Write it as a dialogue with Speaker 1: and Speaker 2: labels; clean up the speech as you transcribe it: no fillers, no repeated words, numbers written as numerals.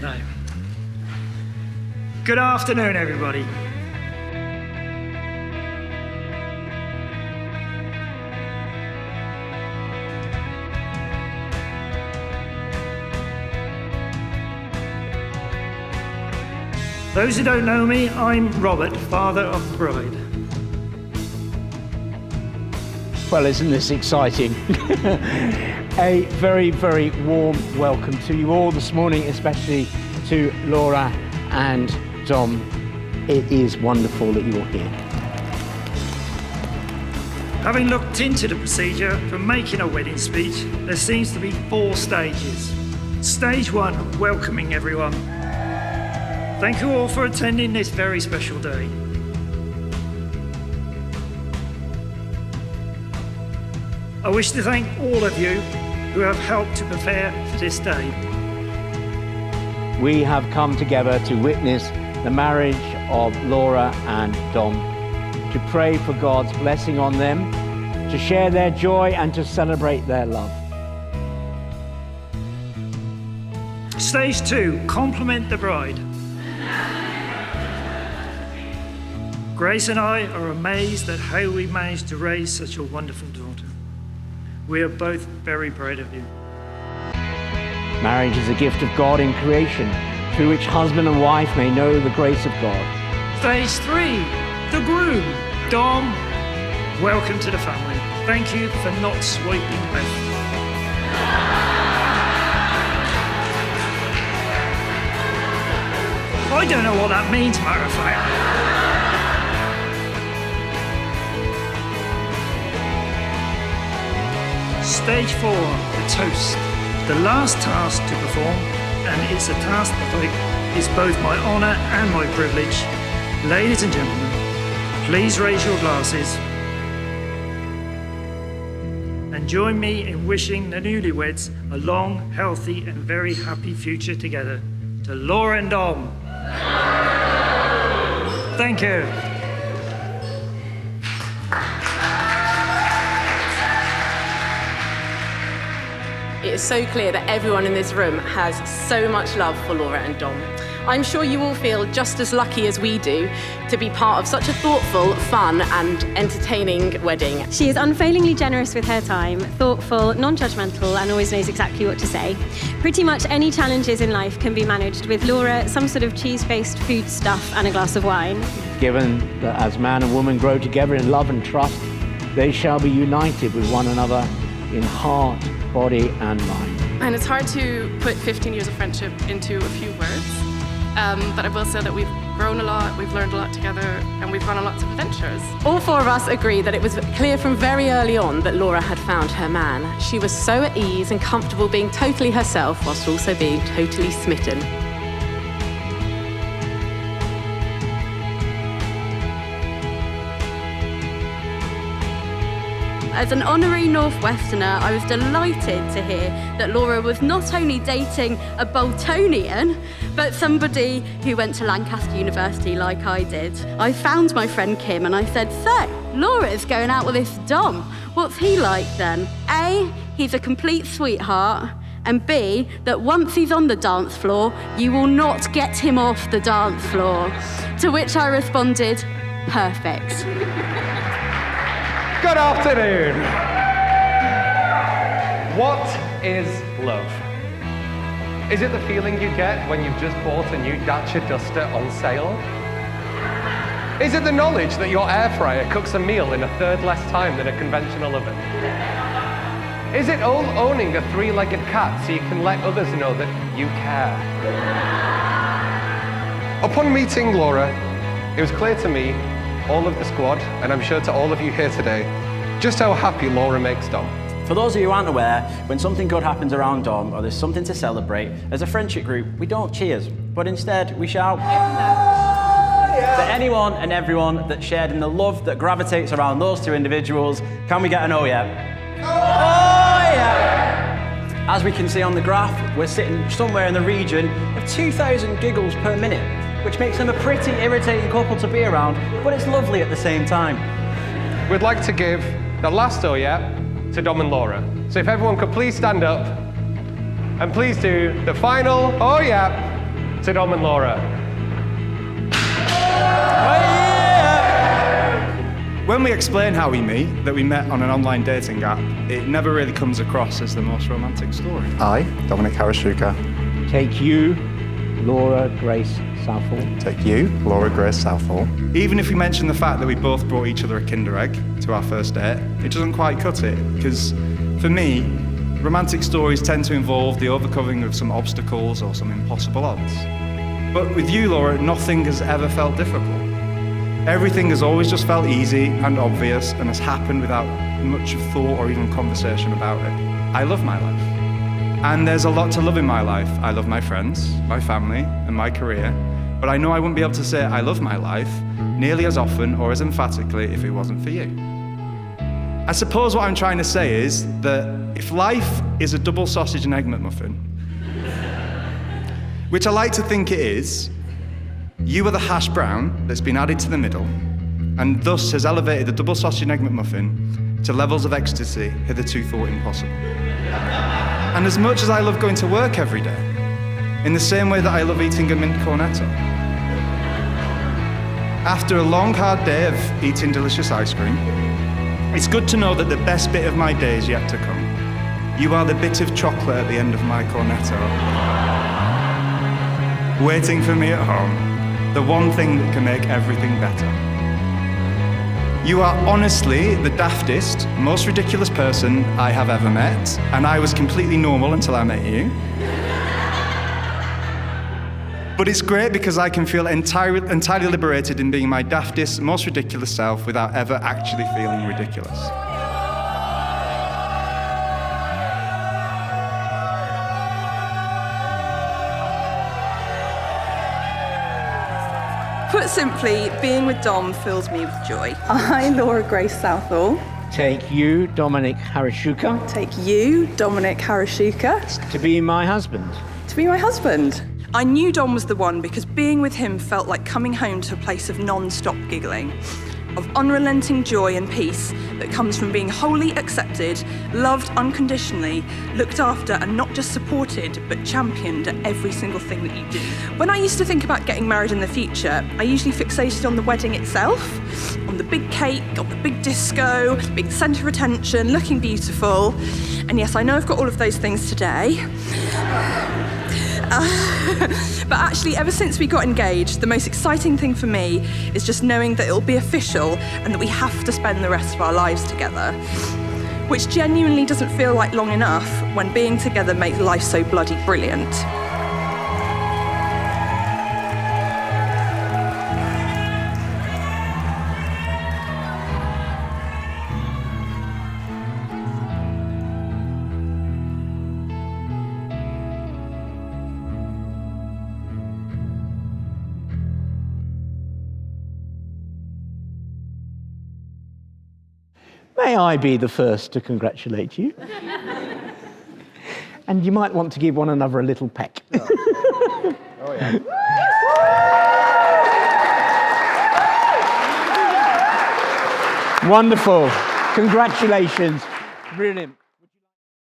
Speaker 1: No. Good afternoon, everybody. Those who don't know me, I'm Robert, father of the bride.
Speaker 2: Well, isn't this exciting? A very, very warm welcome to you all this morning, especially to Laura and Dom. It is wonderful that you're here.
Speaker 1: Having looked into the procedure for making a wedding speech, there seems to be 4 stages. Stage 1, welcoming everyone. Thank you all for attending this very special day. I wish to thank all of you who have helped to prepare for this day.
Speaker 2: We have come together to witness the marriage of Laura and Dom, to pray for God's blessing on them, to share their joy and to celebrate their love.
Speaker 1: Stage 2, compliment the bride. Grace and I are amazed at how we managed to raise such a wonderful daughter. We are both very proud of you.
Speaker 2: Marriage is a gift of God in creation, through which husband and wife may know the grace of God.
Speaker 1: Stage 3, the groom. Dom, welcome to the family. Thank you for not swiping left. I don't know what that means, matter of fact. Stage 4, the toast. The last task to perform, and it's a task that is both my honour and my privilege. Ladies and gentlemen, please raise your glasses and join me in wishing the newlyweds a long, healthy and very happy future together. To Laura and Dom. Thank you.
Speaker 3: It is so clear that everyone in this room has so much love for Laura and Dom. I'm sure you all feel just as lucky as we do to be part of such a thoughtful, fun and entertaining wedding.
Speaker 4: She is unfailingly generous with her time, thoughtful, non-judgmental and always knows exactly what to say. Pretty much any challenges in life can be managed with Laura, some sort of cheese-based food stuff and a glass of wine.
Speaker 2: Given that as man and woman grow together in love and trust, they shall be united with one another in heart, body and mind.
Speaker 5: And it's hard to put 15 years of friendship into a few words, but I will say that we've grown a lot, we've learned a lot together, and we've gone on lots of adventures.
Speaker 3: All 4 of us agree that it was clear from very early on that Laura had found her man. She was so at ease and comfortable being totally herself whilst also being totally smitten.
Speaker 6: As an honorary Northwesterner, I was delighted to hear that Laura was not only dating a Boltonian, but somebody who went to Lancaster University like I did. I found my friend Kim and I said, so, Laura's going out with this Dom. What's he like then? A, he's a complete sweetheart, and B, that once he's on the dance floor, you will not get him off the dance floor. To which I responded, perfect.
Speaker 7: Good afternoon. What is love? Is it the feeling you get when you've just bought a new Dacia Duster on sale? Is it the knowledge that your air fryer cooks a meal in a third less time than a conventional oven? Is it owning a 3-legged cat so you can let others know that you care? Upon meeting Laura, it was clear to me, all of the squad, and I'm sure to all of you here today, just how happy Laura makes Dom.
Speaker 8: For those of you who aren't aware, when something good happens around Dom or there's something to celebrate, as a friendship group, we don't cheers, but instead we shout. To anyone and everyone that shared in the love that gravitates around those 2 individuals, can we get an oh yeah? Oh yeah! As we can see on the graph, we're sitting somewhere in the region of 2,000 giggles per minute, which makes them a pretty irritating couple to be around, but it's lovely at the same time.
Speaker 7: We'd like to give the last oh yeah to Dom and Laura. So if everyone could please stand up and please do the final oh yeah to Dom and Laura.
Speaker 9: When we explain how we meet, that we met on an online dating app, it never really comes across as the most romantic story.
Speaker 10: I, Dominic Harashuka.
Speaker 2: Take you, Laura Grace Southall.
Speaker 10: Take you, Laura Grace Southall.
Speaker 9: Even if we mention the fact that we both brought each other a Kinder Egg to our first date, it doesn't quite cut it, because for me, romantic stories tend to involve the overcoming of some obstacles or some impossible odds. But with you, Laura, nothing has ever felt difficult. Everything has always just felt easy and obvious and has happened without much thought or even conversation about it. I love my life. And there's a lot to love in my life. I love my friends, my family, and my career. But I know I wouldn't be able to say I love my life nearly as often or as emphatically if it wasn't for you. I suppose what I'm trying to say is that if life is a double sausage and egg McMuffin, which I like to think it is, you are the hash brown that's been added to the middle, and thus has elevated the double sausage and egg McMuffin to levels of ecstasy hitherto thought impossible. And as much as I love going to work every day, in the same way that I love eating a mint cornetto, after a long, hard day of eating delicious ice cream, it's good to know that the best bit of my day is yet to come. You are the bit of chocolate at the end of my cornetto, waiting for me at home. The one thing that can make everything better. You are honestly the daftest, most ridiculous person I have ever met, and I was completely normal until I met you. But it's great because I can feel entirely liberated in being my daftest, most ridiculous self without ever actually feeling ridiculous.
Speaker 11: Put simply, being with Dom fills me with joy. I, Laura Grace Southall.
Speaker 2: Take you, Dominic Harashuka.
Speaker 11: Take you, Dominic Harashuka.
Speaker 2: To be my husband.
Speaker 11: To be my husband. I knew Dom was the one because being with him felt like coming home to a place of non-stop giggling, of unrelenting joy and peace that comes from being wholly accepted, loved unconditionally, looked after and not just supported, but championed at every single thing that you do. When I used to think about getting married in the future, I usually fixated on the wedding itself, on the big cake, on the big disco, being the centre of attention, looking beautiful. And yes, I know I've got all of those things today. But actually, ever since we got engaged, the most exciting thing for me is just knowing that it'll be official and that we have to spend the rest of our lives together. Which genuinely doesn't feel like long enough when being together makes life so bloody brilliant.
Speaker 2: May I be the first to congratulate you? And you might want to give one another a little peck.
Speaker 10: Oh, yeah.
Speaker 2: Wonderful. Congratulations. Brilliant.